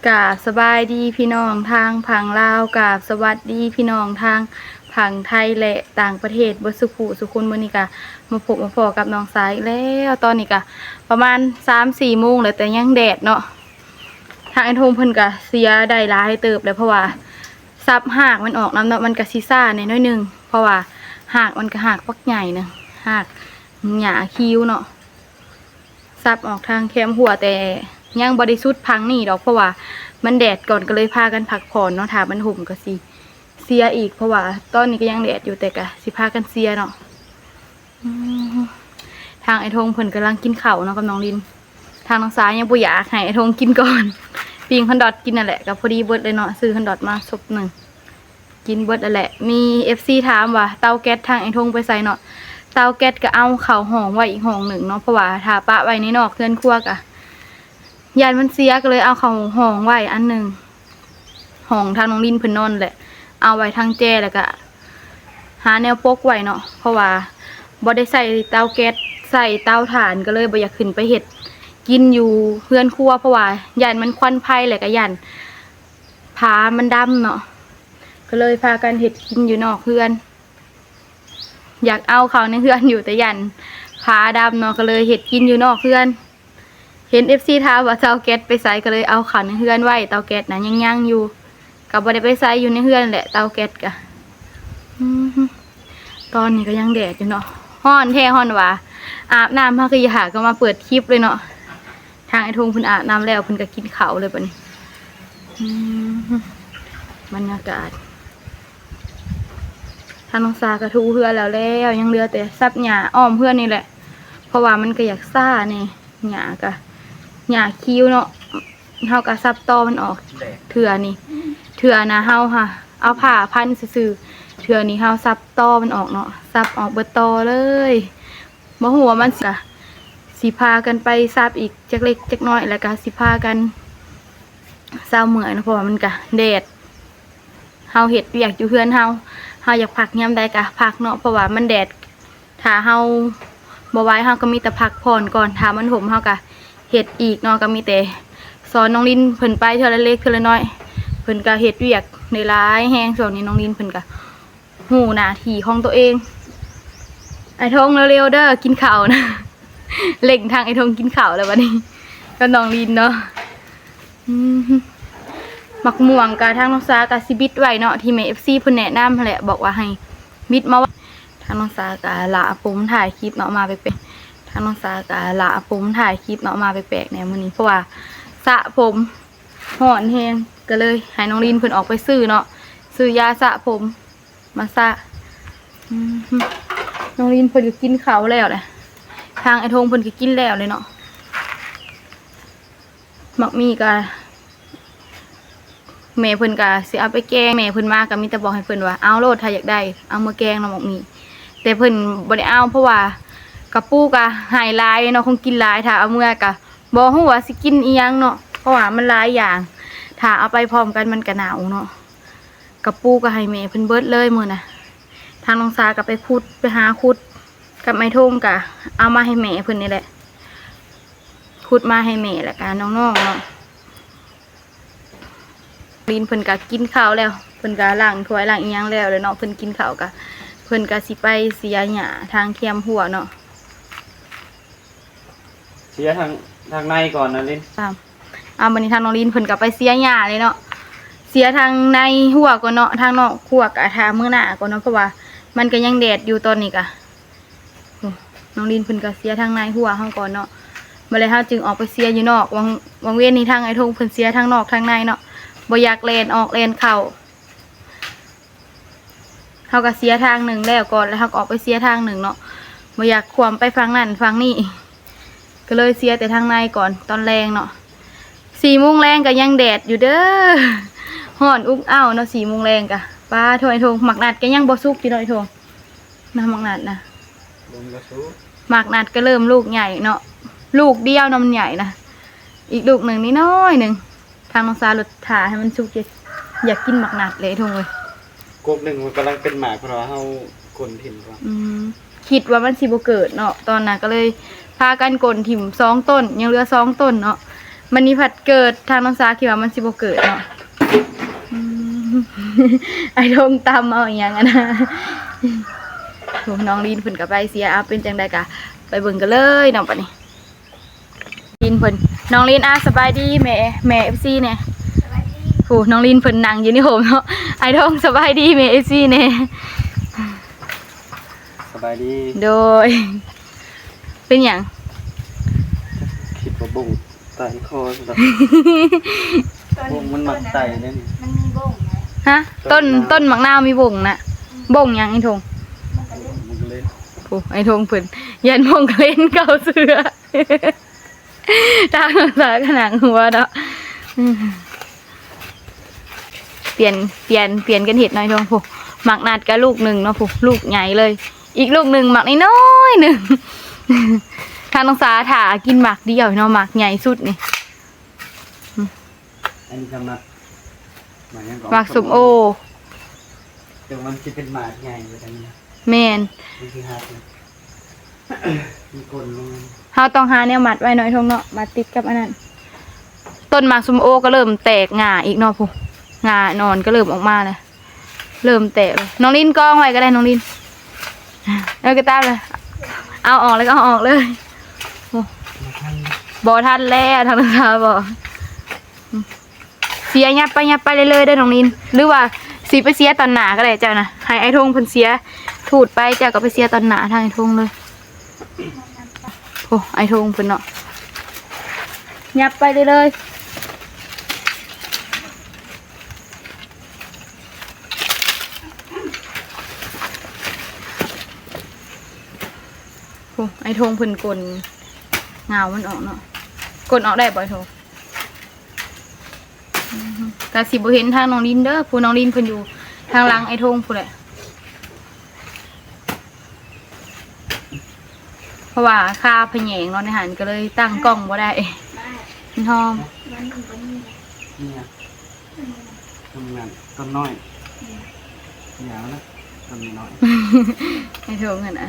กราบสบายดีพี่น้องทางผังลาวกราบสวัสดีพี่น้องทางผังไทยและต่างประเทศเบิดสุขุสุขุนมื้อนี้กะมาพบมาพอกับน้องสายอีกแล้วตอนนี้กะประมาณ 3-4 โมงแล้วแต่ยังแดดเนาะทางไอ้ทงเพิ่นกะเสียได้หลายเติบแล้วเพราะว่าซับหากมันออกน้ำเนาะมันกะซิซ่าในน้อยนึงเพราะว่าหากมันกะหากปักใหญ่นะหากหญ้าคิ้วเนาะซับออกทางแคมหัวแต่ยังบริสุทธิ์พังนี่ดอกเพราะว่ามันแดดก่อนก็เลยพากันพักผ่อนเนาะถ้ามันห่มก็สิเสียอีกเพราะว่าตอนนี้ก็ยังแดดอยู่แต่ก็สิพากันเสียเนาะทางไอ้ธงเพิ่นกำลังกินข้าวเนาะกับน้องลินทางน้องสายยังบ่อยากให้ไอ้ธงกินก่อนปิงฮันดอทกินนั่นแหละก็พอดีเบิดเลยเนาะซื้อฮันดอทมาซบหนึ่งกินเบิดนั่นแหละมี FC ถามว่าเตาแก๊สทางไอ้ธงไปใส่เนาะเตาแก๊สก็เอาเข้าห้องไว้อีกห้องหนึ่งเนาะเพราะว่าถ้าปะไว้ในนอกเทือนครัวกะยานมันเสียก็เลยเอาเข้าห้องไว้อันหนึ่งห้องทางน้องลินเพิ่นนอนแหละเอาไว้ทางแจ้แล้วก็หาแนวปกไว้เนาะเพราะว่าบ่ได้ใส่เตาแก๊สใส่เตาถ่านก็เลยบ่อยากขึ้นไปเฮ็ดกินอยู่เพื่อนครัวเพราะว่ายานมันควันไฟแหละก็ยานผามันดำเนาะก็เลยพากันเฮ็ดกินอยู่นอกเพื่อนอยากเอาเขาในเพื่อนอยู่แต่ยานผาดำเนาะก็เลยเฮ็ดกินอยู่นอกเพื่อนเห็น FC ถามว่าเตาแก๊สไปใส่ก็เลยเอาเขาในเพื่อนไว้เตาแก๊สน่ะยังอยู่ก็บ่ได้ไปใส่อยู่ในเพื่อนแหละเตาแก๊สก็ตอนนี้ก็ยังแดดอยู่เนาะฮ้อนแท้ฮ้อนว่าอาบน้ำพักยาก็มาเปิดคลิปเลยเนาะทางไอ้ธงเพิ่นอาบน้ำแล้วเพิ่นก็กินข้าวเลยบัดนี้บรรยากาศทางน้องสากระทูเพื่อนแล้วยังเหลือแต่ซับหญ้าอ้อมเพื่อนนี่แหละเพราะว่ามันก็อยากซ่านี่หญ้าก็หญ้าคิ้วเนาะเฮาก็ซับตอมันออกเถื่อนี่เถื่อนะเฮาค่ะเอาผ้าพันซื่อๆเถื่อนี่เฮาซับตอมันออกเนาะซับออกเบิดตอเลยบ่ฮู้ว่ามันสิพากันไปซับอีกจักเล็กจักน้อยแล้วก็สิพากันเศร้าเมื่อยนะเพราะว่ามันก็แดดเฮาเฮ็ดเวียกอยู่เฮือนเฮาอยากพักยามใดก็พักเนาะเพราะว่ามันแดดถ้าเฮาบ่ไหวเฮาก็มีแต่พักผ่อนก่อนถ้ามันห่มเฮาก็เฮ็ดอีกเนาะก็มีแต่สอนน้องลินเพิ่นไปเทื่อละเล็กเทื่อละน้อยเพิ่นก็เฮ็ดเวียกในหลายแฮงช่วงนี้น้องลินเพิ่นก็ฮู้หน้าที่ของตัวเองไอ้ธงเร็วๆเด้อกินข้าวนะเล่งทางไอ้ธงกินข้าวแล้วบัดนี้ก็น้องลินเนาะมักม่วงกะทางน้องสากะสิบิดไว้เนาะที่แม่ FC เพิ่นแนะนำแหละบอกว่าให้บิดมาทางน้องสากะละผมถ่ายคลิปเนาะมาไปเป็นทางน้องสากะละผมถ่ายคลิปเนาะมาไปแปลกแนวมื้อนี้เพราะว่าสระผมห่อนแฮงก็เลยให้น้องลินเพิ่นออกไปซื้อเนาะซื้อยาสระผมมาสระน้องลินเพิ่นก็กินข้าวแล้วแหละทางไอ้ธงเพิ่นก็กินแล้วเลยเนาะมักมีก็แม่เพิ่นก็สิเอาไปแกงแม่เพิ่นมาก็มีแต่บอกให้เพิ่นว่าเอาโลดถ้าอยากได้เอามาแกงเนาะมักมีแต่เพิ่นบ่ได้เอาเพราะว่ากระปูก็หายหลายเนาะคงกินหลายถ้าเอาเมื่อก็บ่ฮู้ว่าสิกินอีหยังเนาะเพราะว่ามันหลายอย่างถ้าเอาไปพร้อมกันมันก็หนาวเนาะกระปูก็ให้แม่เพิ่นเบิดเลยมื้อน่ะทางน้องสาก็ไปขุดไปหาขุดกับไม้ทงก็เอามาให้แม่เพิ่นนี่แหละขุดมาให้แม่แล้วก็น้องๆเนาะลินเพิ่นก็กินข้าวแล้วเพิ่นก็ล้างถ้วยล้างอีหยังแล้วเนาะเพิ่นกินข้าวก็เพิ่นก็สิไปเสียหญ้าทางเคียมหัวเนาะเสียทางในก่อนนะลินบัดนี้ทางน้องลินเพิ่นก็ไปเสียหญ้าเลยเนาะเสียทางในหัวก่อนเนาะทางนอกหัวก็ทามื้อหน้าก่อนเนาะเพราะว่ามันก็ยังแดดอยู่ตอนนี้ก็น้องลินเพิ่นก็เสียทางในหัวเฮาก่อนเนาะบ่เลยเฮาจึงออกไปเสียอยู่นอกวังเว้นนี่ทางไอ้ทงเพิ่นเสียทางนอกทางในเนาะบ่อยากแล่นออกแล่นเข้าเฮาก็เสียทางหนึ่งแล้วก่อนแล้วเฮาก็ออกไปเสียทางหนึ่งเนาะบ่อยากขวมไปฝั่งนั้นฝั่งนี้ก็เลยเสียแต่ทางในก่อนตอนแรงเนาะ4 โมงแรงก็ยังแดดอยู่เด้อฮ้อนอุ๊บอ้าวเนาะ4 โมงแรงก็ป้าโทยทงหมักนัดก็ยังบ่สุกอยู่เนาะไอ้ทงนะหมักนัดนะหมักนัดก็เริ่มลูกใหญ่เนาะลูกเดียวน้ำใหญ่นะอีกลูกหนึ่งนิดน้อยหนึ่งทางน้องซาหลุดถ่าให้มันสุกอยากกินหมักนัดเลยทงเลยกบหนึ่งมันกำลังเป็นหมากเพราะเฮาคนถิ่นก่อนคิดว่ามันสิบ่เกิดเนาะตอนนั้นก็เลยพากันกลนถิ่ม2 ต้นยังเหลือ2 ต้นเนาะ มันนี้ผัดเกิดทางน้องสาคิดว่ามันสิบ่เกิดเนาะอืมไอ้ทงตำเอาอย่างนั้นนะโหน้องลีนเพิ่นก็ไปเสียเอาเป็นจังได๋กะไปเบิ่งกันเลยเนาะบัดนี้ลีนเพิ่นน้องลีนสบายดีแม่ FC เนี่ยโหน้องลีนเพิ่นนั่งอยู่ในโฮมเนาะไอ้ทงสบายดีแม่ FC เนี่ย สบายดี โดยเป็นหยัง คิดว่าบุ้งไต่คอสำหรับบุ้งมันมักไต่เนี่ยนี่ มันมีบ่งไหม ฮะต้นหมักนาวมีบ่งน่ะบ่งหยังไอ้ทง มันก็เลย โอ้ไอ้ทงเพิ่นยันบ่งเล่นเก่าเสือทางสาขนังหัวเนาะเปลี่ยนกันเห็ดหน่อยทงผู้หมักนัดกับลูกหนึ่งเนาะผู้ลูกใหญ่เลย อีกลูกหนึ่งหมักน้อยๆหนึ่งทางน้องสาถากินหมักเดียวเนาะหมักใหญ่สุดนี่ อันนี้ก็มักหมากยังก่อน หมักส้มโอ แต่มันจะเป็นหมากใหญ่กว่านี้ แม่น มันคือหักเลยมีกลนลง เฮาต้องหาแนวมัดไว้หน่อยทงเนาะมาติดกับอันนั้นต้นหมากส้มโอก็เริ่มแตกง่าอีกเนาะผู้ง่านอนก็เริ่มออกมาเลยเริ่มแตกเลยน้องลินกองไว้ก็ได้น้องลินก็ตามเลยเอาออกเลยก็เอาออกเลยบ่ทันแล้วทางน้าบอกเสียยับไปเลยได้น้องลินหรือว่าสีไปเสียตอนหนาก็ได้เจ้านะให้ไอ้ทงเพิ่นเสียถูดไปเจ้าก็ไปเสียตอนหนาทางไอ้ทงเลยโอ้ไอ้ทงเพิ่นเนาะยับไปเลยโอ้ไอ้ทงเพิ่นกลเงามันออกเนาะกลออกได้บ่ไอ้ทงกะสิบ่เห็นทางน้องลินเด้อผู้น้องลินเพิ่นอยู่ทางหลังไอ้ทงผู้แหละเพราะว่าค่าพะแยงเนาะในหันก็เลยตั้งกล้องบ่ได้มันหอม เนี่ยต้นนั้นต้นน้อยยาวนะต้นน้อย ไอ้ทงนั่นน่ะ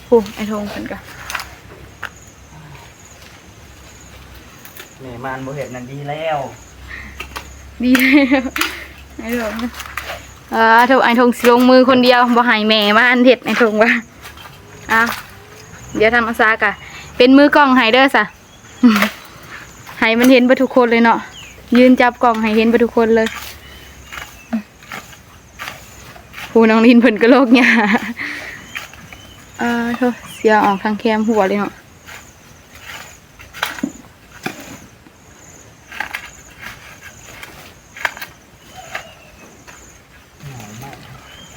ผู้ไอ้ทงเพิ่นก็ แม่มานบ่เห็นนั่นดีแล้ว ดีแล้วไอ้ทงถูกไอ้ทงสิลงมือคนเดียวบ่ให้แม่มาอันเฮ็ดไอ้ทงว่าเดี๋ยวทำอาซากะเป็นมือกล้องให้เด้อซะ ให้มันเห็นเบ่ทุกคนเลยเนาะยืนจับกล้องให้เห็นเบ่ทุกคนเลยผู้น้องลินเพิ่นก็โลกหญ้าโทษเสียออกทางแคมหัวเลยเนาะ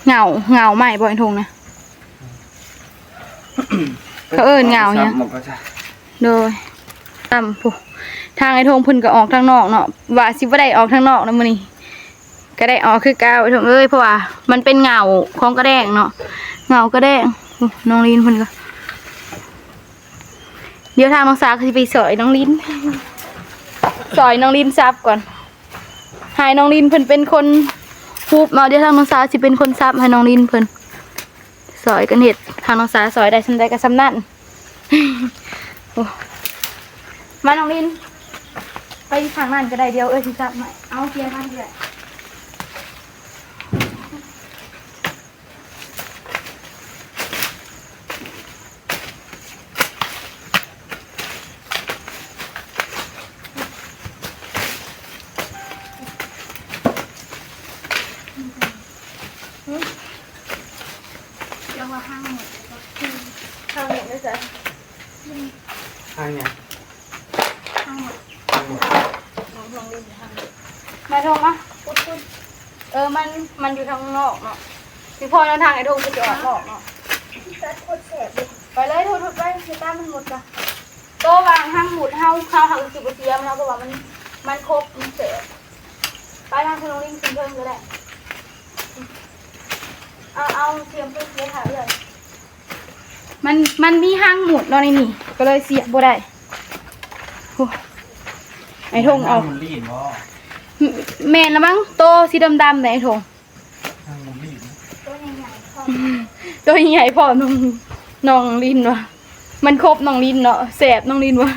เหงาใหม่บ่อยทงนะเขาเอิ้นเหงาเนี่ย หมกก็จะ โดยต่ำผู้ทางไอ้ทงเพิ่นก็ออกทางนอกเนาะว่าสิบ่ได้ออกทางนอกนะมื้อนี้ก็ได้ออกคือเก่าไอ้ทงเอ้ยเพราะว่ามันเป็นเหงาของกระแดงเนาะเหงากระแดงน้องลินเพิ่นก็เดี๋ยวทางน้องสาก็สิไปสอยน้องลินสอยน้องลินซับก่อนให้น้องลินเพิ่นเป็นคนฮูบเนาะเดี๋ยวทางน้องสาสิเป็นคนซับให้น้องลินเพิ่นสอยกันเฮ็ดทางน้องสาสอยได้ซั่นใดก็ซ้ำนั่น โอ้มาน้องลินไปทางนั้นก็ได้เดียวสิซับใหม่เอาเกียร์กันเด้อเดี๋ยวว่าห้างหมดห้างหมดเลยจ้ะ ทางเนี่ย ห้างหมด ทางหมด น้องทองลินห้างหมดมาทงมาพุดมันอยู่ทางนอกเนาะพี่พ่อแล้วทางไอ้ทงจะออกนอกเนาะ ตัดโคตรแสบเลย ไปเลยทุบไปเสียตามันหมดจ้ะโตวางห้างหมุดเฮาหักสิบเทียมเนาะเพราะว่ามันครบมันเสร็จไปทางทางลินขึ้นเพิ่มก็ได้เอาเทียมเพิ่มเลยค่ะเลยมันมีห้างหมุดเนาะในนี่ก็เลยเสียบ่ได้โอ้ไอ้ทงเอา มันลีนบ่ แม่นละมั้งโตสีดำๆไหนไอ้ทง ทาง มุมนี่ ตัวใหญ่ๆพอ ตัวใหญ่พอน้องลินวะมันครบน้องลินเนาะแสบน้องลินวะ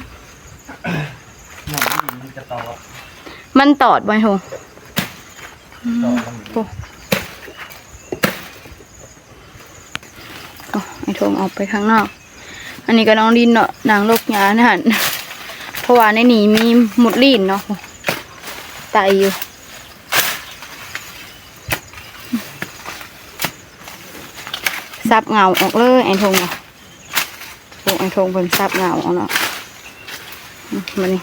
มุมนี่มันจะต่อ มันตอดบ่อยโห ต่อ โอ้ไอ้ทงออกไปข้างนอก อันนี้ก็น้องลินเนาะนางโรคยานะฮะเพราะว่าในนี้มีหมุดลีนเนาะไตอยู่ซับเงาออกเลยไอ้ทงเนาะไอ้ทงเป็นซับเงาออกเนาะมันนี่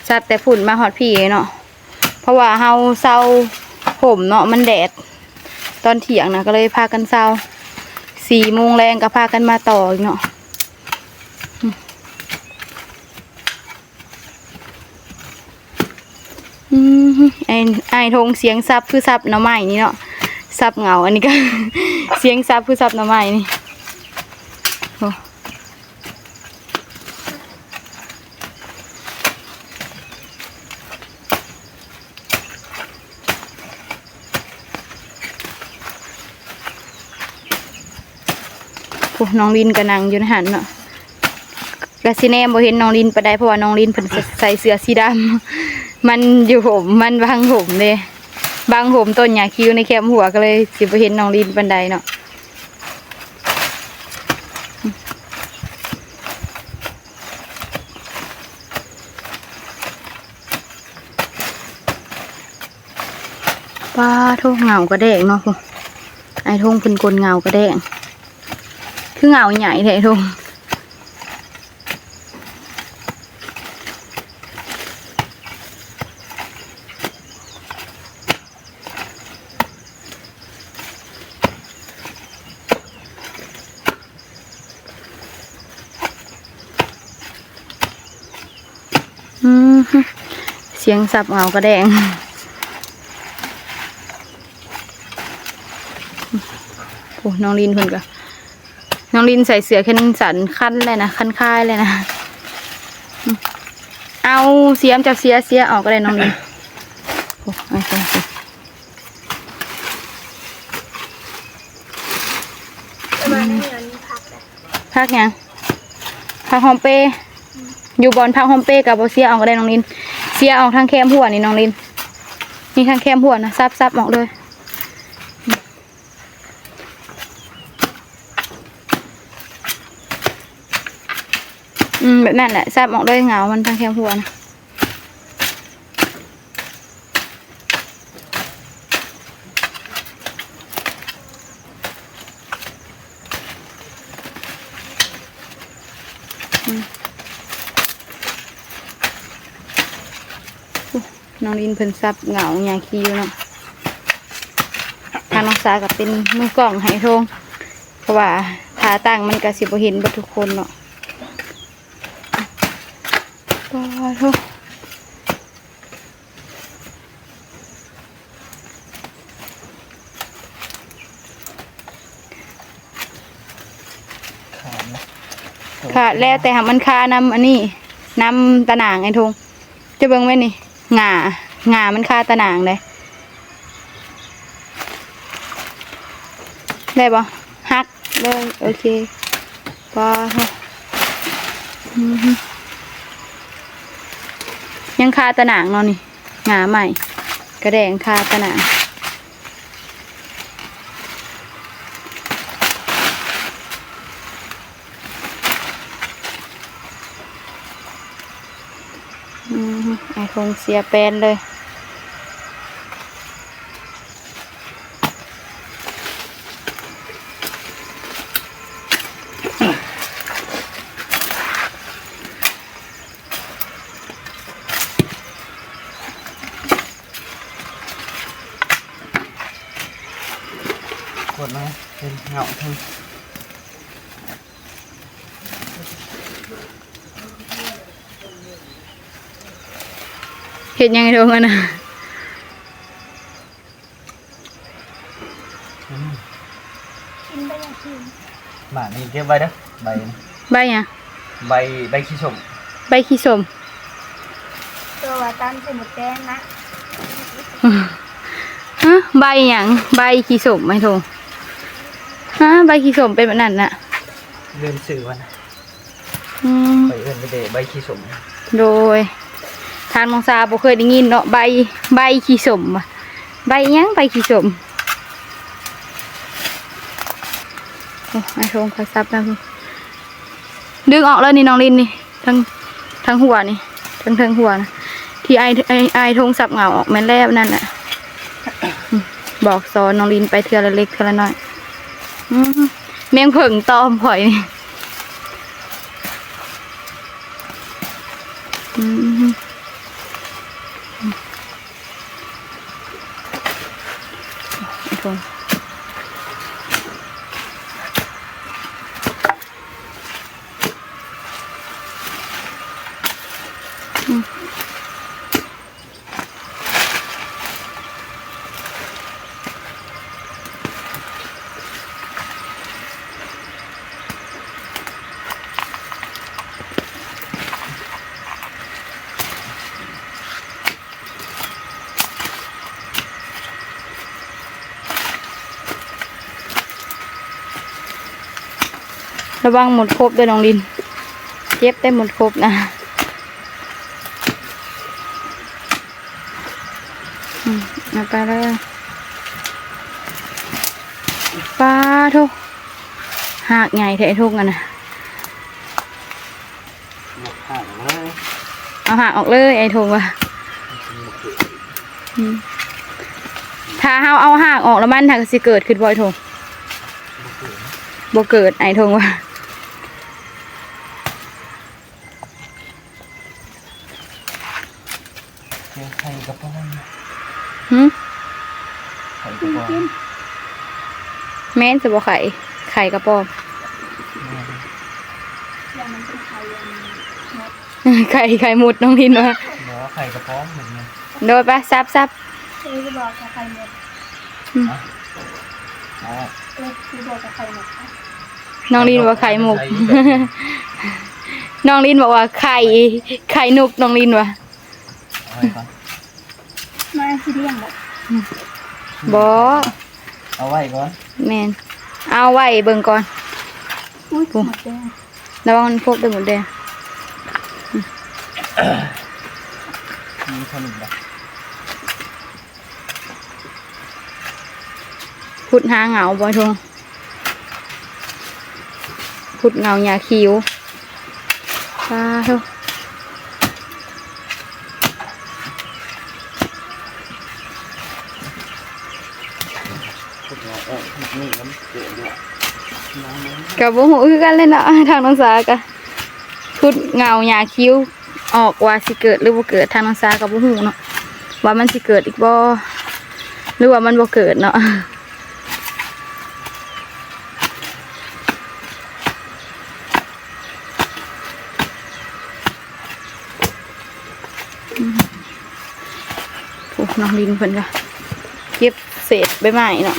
ซับแต่ฝุ่นมาหอดพี่เนาะเพราะว่าเฮาเศร้าผมเนาะมันแดดตอนเที่ยงนะก็เลยพากันเศร้า4 โมงแรงก็พากันมาต่ออีกเนาะไอ้ทงเสียงซับคือซับหน่อไม้นี่เนาะซับเงาอันนี้ก็ เสียงซับคือซับหน่อไม้นี่โอ้น้องลินก็นั่งอยู่ในหันเนาะกะสิแนมบ่เห็นน้องลินปานใดเพราะว่าน้องลินเพิ่นใส่เสื้อสีดำมันอยู่ผมมันบังผมเด้บังผมต้นหญ้าคิ้วในแคมหัวก็เลยสิบ่เห็นน้องลินปานใดเนาะป้าโทงเงากระแดงเนาะพุ่นไอ้ทงเพิ่นกลเงากระแดงคือเงาใหญ่แท้ทงเสียงสับเงากระแดงโอ้น้องลินเพิ่นก็น้องลินใส่เสื้อแขนสันคันเลยนะคันค่ายเลยนะเอาเสียมจับเสียออกก็ได้น้องลินโอ้ไอ้คนประมาณนี้มันพักเลย พักยังพักหอมเป้อยู่บอนพักหอมเป้กับบเสียออกก็ได้น้องลินเสียออกทางแคมหัวนี่น้องลินนี่ทางแคมหัวนะซับออกเลยแบบนั้นแหละซับออกด้วยเงามันทางแคมหัวนะน้องลินเพิ่นซับเงาหญ้าคิ้วเนาะทางน้องสากับเป็นมือกล่องให้ทงเพราะว่าทาตั้งมันก็สิบ่เห็นเบิดทุกคนเนาะว้าวค่ะแล้วแต่หามันคาน้ำอันนี้น้ำตะหนางไอ้ทงจะเบิ่งไว้นี่หง่ามันคาตะหนางเลยได้ปะฮักเลยโอเคว้าวยังคาตะหนางเนาะนี่หงาใหม่กระแดงคาตะหนางไอ้คงเสียแปนเลยกดนะเป็นเงาทึ่งเห็นยังไงดูมันนะ กินไปอย่างอื่น หมานี่เก็บไว้เด้อใบ ใบยัง ใบขี้ชม ใบขี้สม ตัวว่าตามสมุดแดงนะ ฮะ ใบหยังใบขี้สมไหมโทฮะใบขี้สมเป็นแบบนั้นน่ะ เรียนสื่อวัน อืม ไปเอิ้นไปเดะใบขี้สม โดยทางน้องซาบ่เคยได้ยินเนาะใบขี้สมว่ะใบหยังใบขี้สมโอ้ไอ้โทงคอยซับนะดึงออกแล้วนี่น้องลินนี่ทั้งหัวนี่ทั้งหัวนะที่ไอโทงซับเหงาออกแม่นแล้วนั่นน่ะบอกสอนน้องลินไปเทื่อละเล็กเทื่อละน้อยแมงเผิงตอมผอยนี่ไอ้โทงระวังหมดครบด้วยน้องลินเจ็บได้หมดครบนะเอาไปเลยปลาทุกหากใหญ่แท้ทุกกันนะ หมดห่างเลย เอาหากออกเลยไอ้ทงว่ะถ้าเอาหากออกแล้วมันถ้าสิเกิดขึ้นบ่อยทงบ่เกิดไอ้ทงว่ะ เจอไข่กระป๋อง หืม ไข่กระป๋อง แม่นจะบ่ไข่กระป๋อม แล้วมันเป็นไข่ยังมด ไข่มุดน้องลินว่ะ บอกว่าไข่กระป๋องเหมือนกัน โดยปะซับ เอ้ยจะบอกกับไข่หมด อ๋อ เอ้ยจะบอกกับไข่หมดค่ะ น้องลินว่าไข่มุก น้องลินบอกว่าไข่นุกน้องลินว่ะ เอาไว้ก่อน มาสิเลี้ยงหมด บ่ เอาไว้ก่อน แม่นเอาไว้เบิ่งก่อน อุ้ยหมดแดง ระวังมันพบด้วยหมดแดง มีขนมแบบ พุดหาเหงาบ่ทงพุดเหงาหญ้าคิ้วปลาทุก พุดเงาพุดนี่มันเกิดเนี่ยน้ำมัน กับบ่ฮู้คือกันเลยเนาะ ทางน้องสากะพุดเหงาหญ้าคิ้วออกว่าสิเกิดหรือบ่เกิดทางน้องสาก็บ่ฮู้เนาะว่ามันสิเกิดอีกบ่หรือว่ามันบ่เกิดเนาะโอ้น้องลินเพิ่นก็เก็บเศษใบไม้เนาะ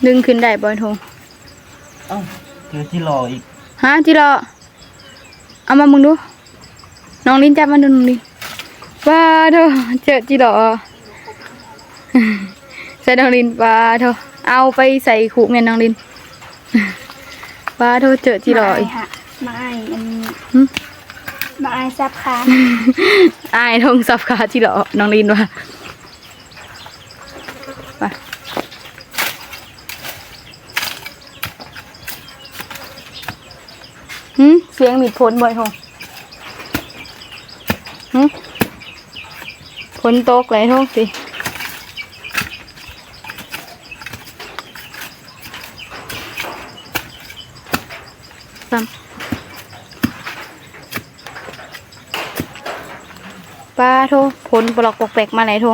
ดึงขึ้นได้บ่อยทง เอ้าเจอที่รออีก ฮะจิรอเอามามึงดู น้องลินจับมันดูน้องลินว้าเถอะเจอจิรอใส่น้องลินว้าเถอะเอาไปใส่ขู่เมียนน้องลินว้าเถอะเจอจิรออีก ค่ะมาไอ้อันนี้ หึ มาไอ้ซับค้าน อายทงสับขาจิรอน้องลินว่าไปเสียงมีดพ้นบ่อยทงพ้นตกเลยทงสิซ้ ป้าโทผลปลอกปอกแปลกมาไหนโท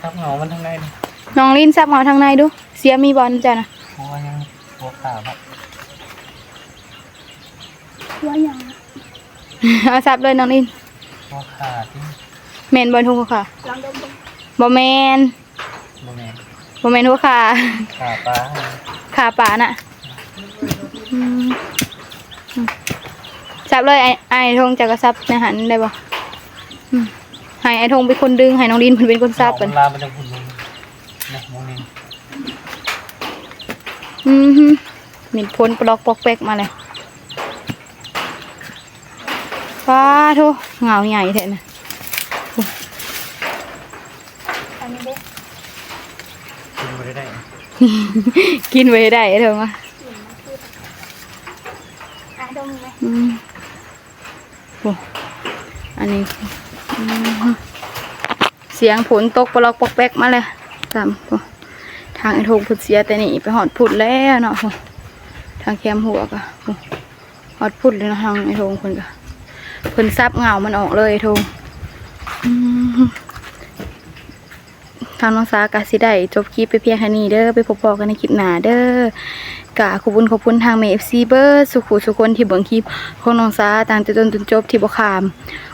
ครับเหงามันทั้งในเลย น้องลินซับเอาทางในดู เสียมีบอลจ้ะนะ เพราะว่ายังหัวขาดครับ หัวหยัง เอาซับเลยน้องลิน หัวขาดที่ แมนบอลทุกค่ะ ลองดมดู บอแมน โมเมน บอแมนทุกค่ะ ขาปลา ขาป่าน่ะอืมซับเลยไอ้ทงจากกระซับในหันได้บ่อืมให้ไอ้ทงเป็นคนดึงให้น้องลินเป็นคนซับกัน ลามันจะพุ่นลงนะโมเมน มีผลปลอกปอกแปกมาเลยว้าโทเหงาใหญ่แท้นะ อันนี้เด้ กินไปได้ กินไว้ได้เถอะมา ดมไหม โอ้อันนี้เสียงผลตกปลอกปอกแปกมาเลยตามทางไอ้โทงผุดเสียแต่นี่ไปหอดผุดแล้วเนาะทางแคมหัวก็หอดผุดเลยเนาะทางไอ้โทงคนก็เพิ่นซับเหงามันออกเลยไอ้โทงทางน้องสากาสิได้จบคลิปไปเพียงแค่นี้เด้อไปพบกันในคลิปหน้าเด้อกะขอบคุณทางเมฟซีเบอร์สุขุสุคนที่เบิ่งคลิปของน้องสาต่างแต่ต้นจนจบที่บ่ขาม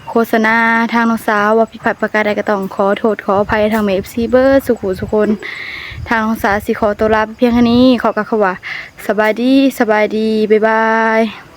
โฆษณาทางน้องสาวว่าผิดพลาดประการใดก็ต้องขอโทษขออภัยทางเมฟซีเบอร์สุขุสุคนทางน้องสาสิขอตัวลาไปเพียงแค่นี้ขอกล่าวคำว่าสบายดีบ๊ายบาย